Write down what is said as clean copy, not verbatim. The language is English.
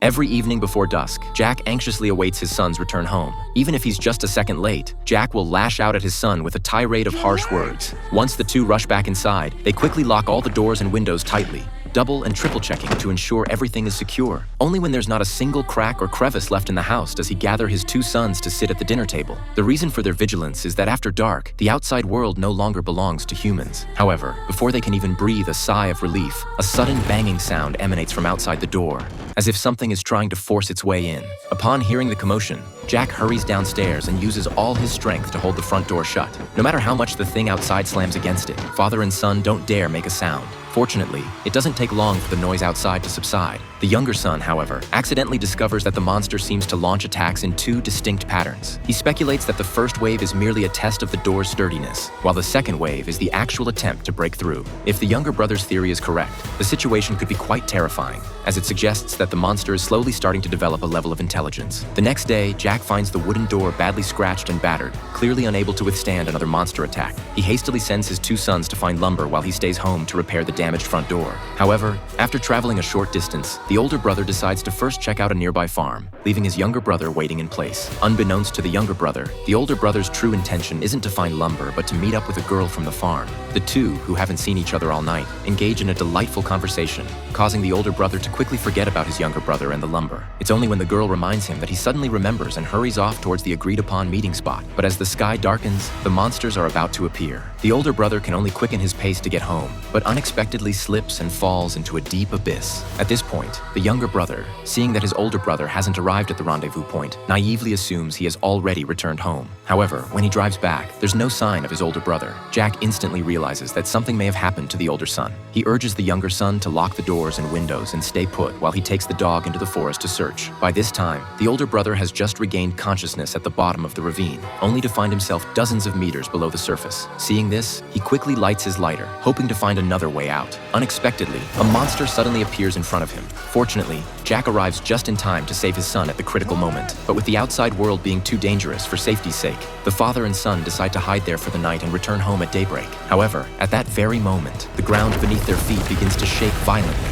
Every evening before dusk, Jack anxiously awaits his son's return home. Even if he's just a second late, Jack will lash out at his son with a tirade of harsh words. Once the two rush back inside, they quickly lock all the doors and windows tightly, double and triple checking to ensure everything is secure. Only when there's not a single crack or crevice left in the house does he gather his two sons to sit at the dinner table. The reason for their vigilance is that after dark, the outside world no longer belongs to humans. However, before they can even breathe a sigh of relief, a sudden banging sound emanates from outside the door, as if something is trying to force its way in. Upon hearing the commotion, Jack hurries downstairs and uses all his strength to hold the front door shut. No matter how much the thing outside slams against it, father and son don't dare make a sound. Fortunately, it doesn't take long for the noise outside to subside. The younger son, however, accidentally discovers that the monster seems to launch attacks in two distinct patterns. He speculates that the first wave is merely a test of the door's sturdiness, while the second wave is the actual attempt to break through. If the younger brother's theory is correct, the situation could be quite terrifying, as it suggests that the monster is slowly starting to develop a level of intelligence. The next day, Jack finds the wooden door badly scratched and battered, clearly unable to withstand another monster attack. He hastily sends his two sons to find lumber while he stays home to repair the damaged front door. However, after traveling a short distance, the older brother decides to first check out a nearby farm, leaving his younger brother waiting in place. Unbeknownst to the younger brother, the older brother's true intention isn't to find lumber, but to meet up with a girl from the farm. The two, who haven't seen each other all night, engage in a delightful conversation, causing the older brother to quickly forget about his younger brother and the lumber. It's only when the girl reminds him that he suddenly remembers and hurries off towards the agreed-upon meeting spot. But as the sky darkens, the monsters are about to appear. The older brother can only quicken his pace to get home, but unexpectedly slips and falls into a deep abyss. At this point, the younger brother, seeing that his older brother hasn't arrived at the rendezvous point, naively assumes he has already returned home. However, when he drives back, there's no sign of his older brother. Jack instantly realizes that something may have happened to the older son. He urges the younger son to lock the doors and windows and stay put while he takes the dog into the forest to search. By this time, the older brother has just regained consciousness at the bottom of the ravine, only to find himself dozens of meters below the surface. Seeing this, he quickly lights his lighter, hoping to find another way out. Unexpectedly, a monster suddenly appears in front of him. Fortunately, Jack arrives just in time to save his son at the critical moment. But with the outside world being too dangerous for safety's sake, the father and son decide to hide there for the night and return home at daybreak. However, at that very moment, the ground beneath their feet begins to shake violently,